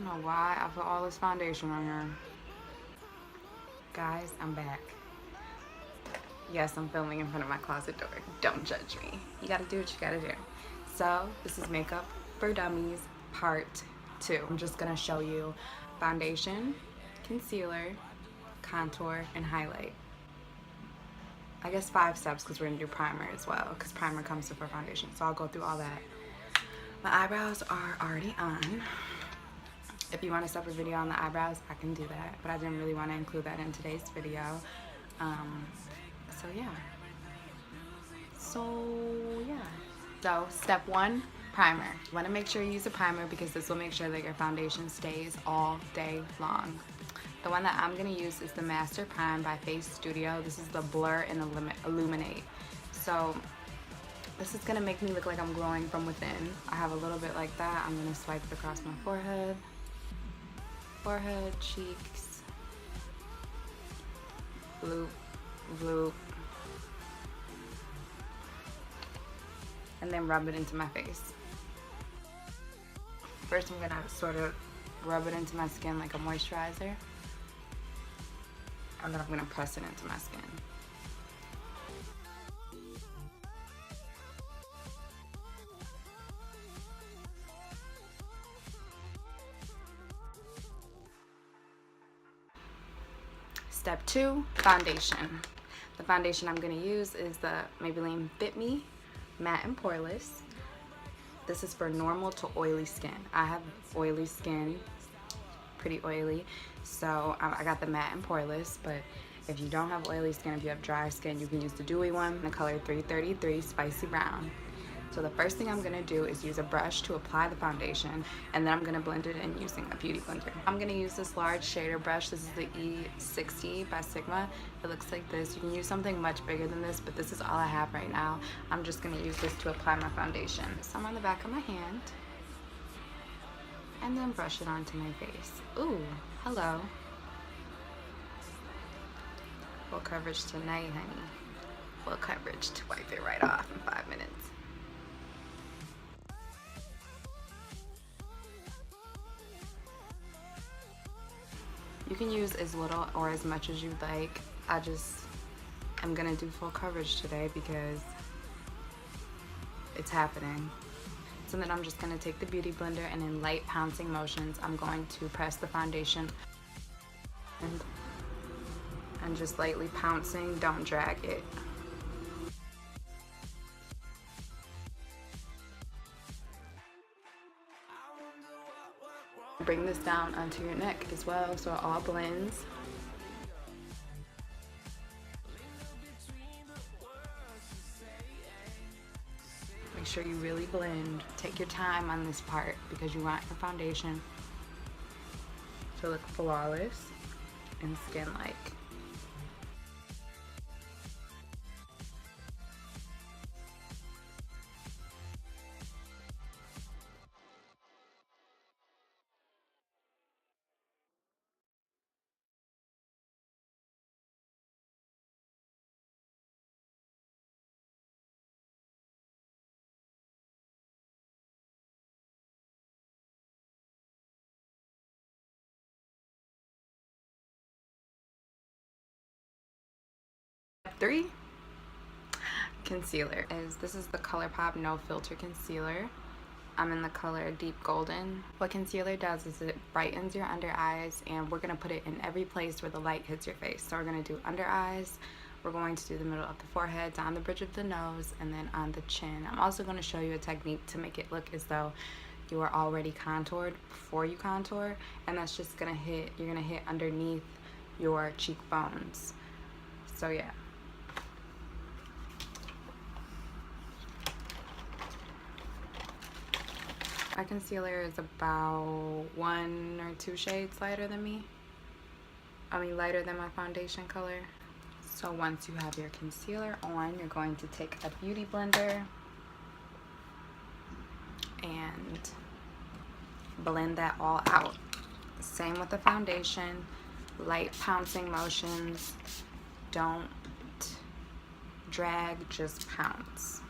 I don't know why I put all this foundation on here. Guys, I'm back. Yes, I'm filming in front of my closet door. Don't judge me. You gotta do what you gotta do. So, this is Makeup for Dummies Part 2. I'm just gonna show you foundation, concealer, contour, and highlight. I guess 5 steps because we're gonna do primer as well, because primer comes before foundation. So I'll go through all that. My eyebrows are already on. If you want a separate video on the eyebrows, I can do that, but I didn't really want to include that in today's video. So yeah. So step 1, primer. You want to make sure you use a primer because this will make sure that your foundation stays all day long. The one that I'm going to use is the Master Prime by Face Studio. This is the Blur and Illuminate. So this is going to make me look like I'm glowing from within. I have a little bit like that. I'm going to swipe it across my forehead, cheeks, loop, loop, and then rub it into my face. First I'm going to sort of rub it into my skin like a moisturizer, and then I'm going to press it into my skin. Step 2, foundation. The foundation I'm going to use is the Maybelline Fit Me Matte and Poreless. This is for normal to oily skin. I have oily skin, pretty oily, so I got the matte and poreless. But if you don't have oily skin, if you have dry skin, you can use the dewy one in the color 333 Spicy Brown. So the first thing I'm gonna do is use a brush to apply the foundation, and then I'm gonna blend it in using a beauty blender. I'm gonna use this large shader brush. This is the E60 by Sigma. It looks like this. You can use something much bigger than this, but this is all I have right now. I'm just gonna use this to apply my foundation. Some on the back of my hand, and then brush it onto my face. Ooh, hello. Full coverage tonight, honey. Full coverage to wipe it right off in 5 minutes. You can use as little or as much as you like. I'm gonna do full coverage today because it's happening. So then I'm just gonna take the beauty blender, and in light pouncing motions, I'm going to press the foundation and just lightly pouncing, don't drag it. Bring this down onto your neck as well so it all blends. Make sure you really blend. Take your time on this part because you want your foundation to look flawless and skin-like. Step 3, concealer. This is the Colourpop No Filter Concealer. I'm in the color Deep Golden. What concealer does is it brightens your under eyes, and we're going to put it in every place where the light hits your face. So we're going to do under eyes, we're going to do the middle of the forehead, down the bridge of the nose, and then on the chin. I'm also going to show you a technique to make it look as though you are already contoured before you contour, and that's just going to hit, you're going to hit underneath your cheekbones. So yeah. My concealer is about 1 or 2 shades lighter than me. Lighter than my foundation color. So once you have your concealer on, you're going to take a beauty blender and blend that all out. Same with the foundation. Light pouncing motions. Don't drag, just pounce.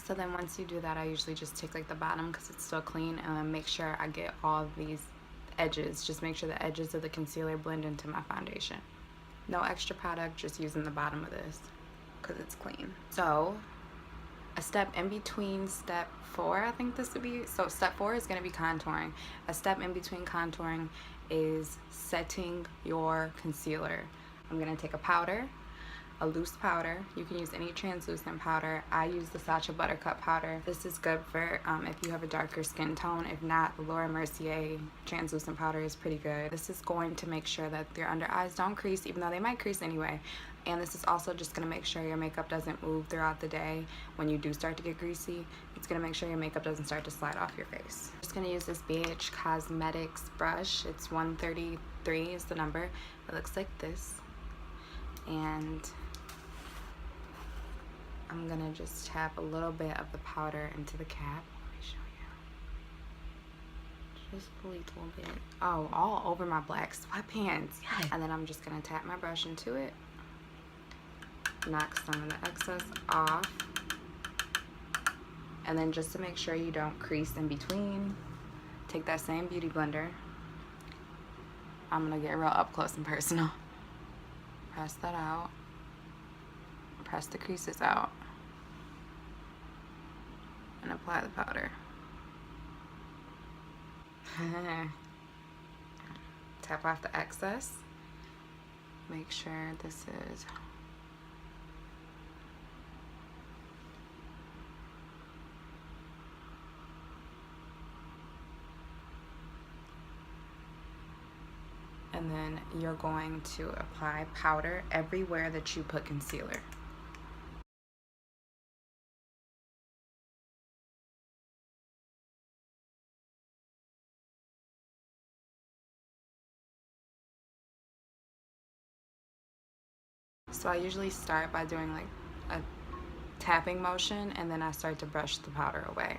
So then once you do that, I usually just take like the bottom because it's still clean, and then make sure I get all of these edges. Just make sure the edges of the concealer blend into my foundation. No extra product, just using the bottom of this because it's clean. So a step in between step 4, I think this would be. So step 4 is going to be contouring. A step in between contouring is setting your concealer. I'm going to take a powder, a loose powder. You can use any translucent powder. I use the Sacha Buttercup powder. This is good for if you have a darker skin tone. If not, the Laura Mercier translucent powder is pretty good. This is going to make sure that your under eyes don't crease, even though they might crease anyway. And this is also just going to make sure your makeup doesn't move throughout the day. When you do start to get greasy, it's going to make sure your makeup doesn't start to slide off your face. I'm just going to use this BH Cosmetics brush. It's 133 is the number. It looks like this. And I'm going to just tap a little bit of the powder into the cap. Let me show you. Just a little bit. Oh, all over my black sweatpants. Yes. And then I'm just going to tap my brush into it. Knock some of the excess off, and then just to make sure you don't crease in between, take that same beauty blender. I'm gonna get real up close and personal. Press that out, press the creases out, and apply the powder. Tap off the excess. Make sure this is and then you're going to apply powder everywhere that you put concealer. So I usually start by doing like a tapping motion, and then I start to brush the powder away.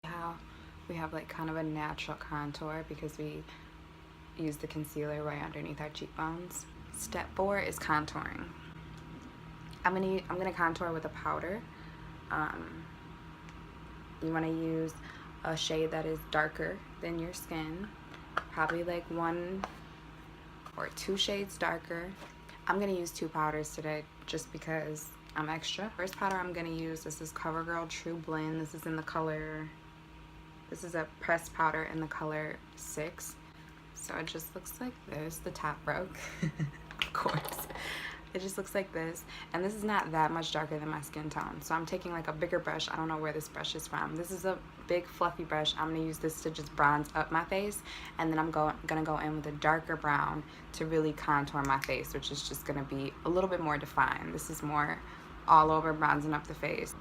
How we have like kind of a natural contour because we use the concealer right underneath our cheekbones. Step 4 is contouring. I'm gonna contour with a powder. You want to use a shade that is darker than your skin, probably like 1 or 2 shades darker. I'm gonna use 2 powders today just because I'm extra. First powder I'm gonna use, this is CoverGirl True Blend. This is in the color, this is a pressed powder in the color 6. So it just looks like this. The top broke, of course. It just looks like this, and this is not that much darker than my skin tone. So I'm taking like a bigger brush. I don't know where this brush is from. This is a big fluffy brush. I'm gonna use this to just bronze up my face, and then I'm gonna go in with a darker brown to really contour my face, which is just gonna be a little bit more defined. This is more all over bronzing up the face.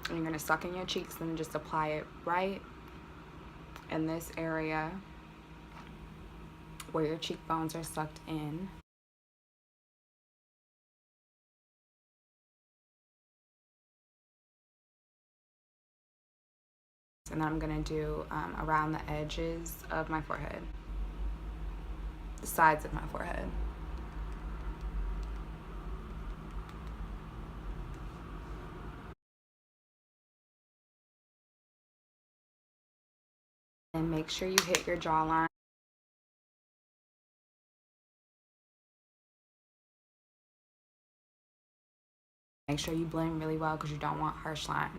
And you're gonna suck in your cheeks and just apply it right in this area where your cheekbones are sucked in. And then I'm gonna do around the edges of my forehead, the sides of my forehead. And make sure you hit your jawline. Make sure you blend really well because you don't want harsh lines.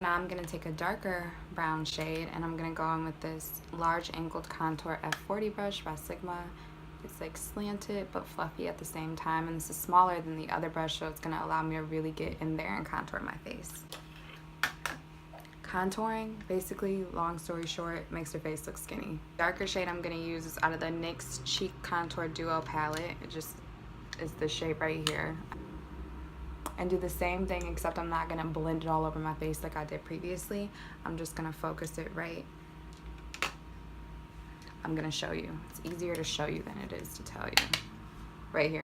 Now I'm going to take a darker brown shade, and I'm going to go in with this large angled contour F40 brush by Sigma. It's like slanted but fluffy at the same time, and this is smaller than the other brush, so it's going to allow me to really get in there and contour my face. Contouring, basically, long story short, makes your face look skinny. Darker shade I'm going to use is out of the NYX Cheek Contour Duo Palette. It just is the shape right here. And do the same thing, except I'm not going to blend it all over my face like I did previously. I'm just going to focus it right. I'm going to show you. It's easier to show you than it is to tell you. Right here.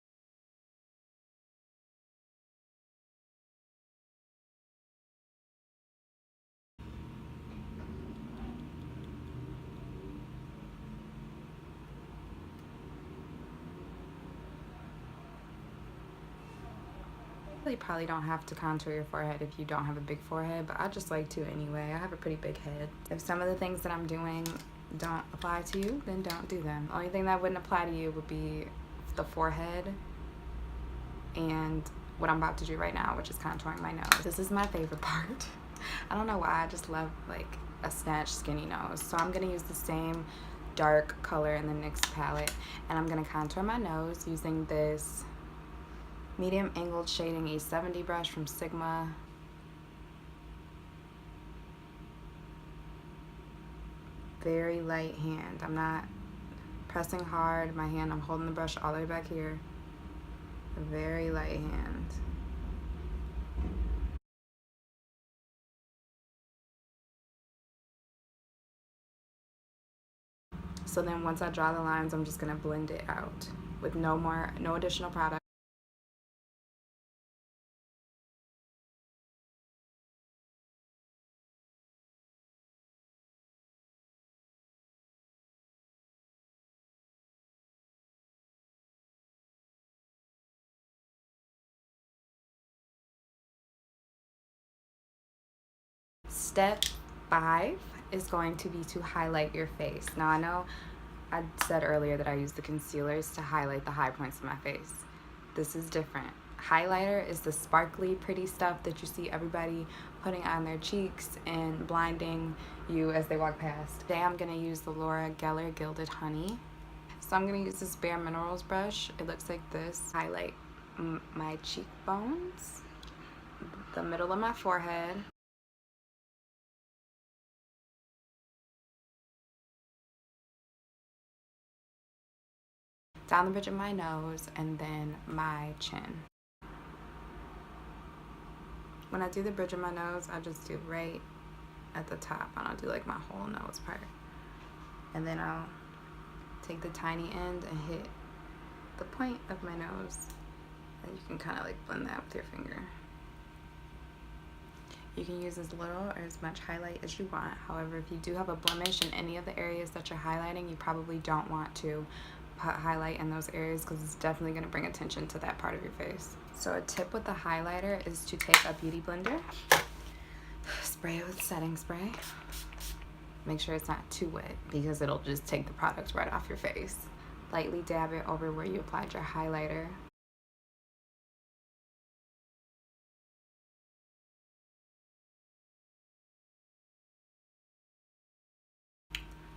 You probably don't have to contour your forehead if you don't have a big forehead, but I just like to anyway. I have a pretty big head. If some of the things that I'm doing don't apply to you, then don't do them. The only thing that wouldn't apply to you would be the forehead and what I'm about to do right now, which is contouring my nose. This is my favorite part. I don't know why, I just love like a snatched skinny nose. So I'm gonna use the same dark color in the NYX palette, and I'm gonna contour my nose using this medium angled shading E70 brush from Sigma. Very light hand. I'm not pressing hard. My hand, I'm holding the brush all the way back here. A very light hand. So then once I draw the lines, I'm just gonna blend it out with no additional product. Step 5 is going to be to highlight your face. Now I know I said earlier that I use the concealers to highlight the high points of my face. This is different. Highlighter is the sparkly, pretty stuff that you see everybody putting on their cheeks and blinding you as they walk past. Today I'm going to use the Laura Geller Gilded Honey. So I'm going to use this Bare Minerals brush. It looks like this. Highlight my cheekbones, the middle of my forehead, down the bridge of my nose, and then my chin. When I do the bridge of my nose, I just do right at the top. I don't do like my whole nose part. And then I'll take the tiny end and hit the point of my nose. And you can kind of like blend that with your finger. You can use as little or as much highlight as you want. However, if you do have a blemish in any of the areas that you're highlighting, you probably don't want to put highlight in those areas because it's definitely going to bring attention to that part of your face. So a tip with the highlighter is to take a beauty blender, spray it with setting spray. Make sure it's not too wet because it'll just take the product right off your face. Lightly dab it over where you applied your highlighter.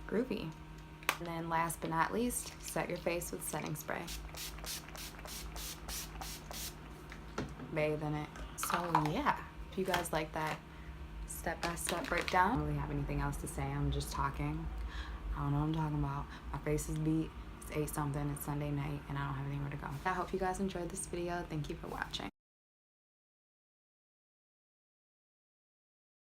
Groovy. And then last but not least, set your face with setting spray. Bathe in it. So yeah, if you guys like that step-by-step breakdown, I don't really have anything else to say. I'm just talking. I don't know what I'm talking about. My face is beat. It's 8 something. It's Sunday night and I don't have anywhere to go. I hope you guys enjoyed this video. Thank you for watching.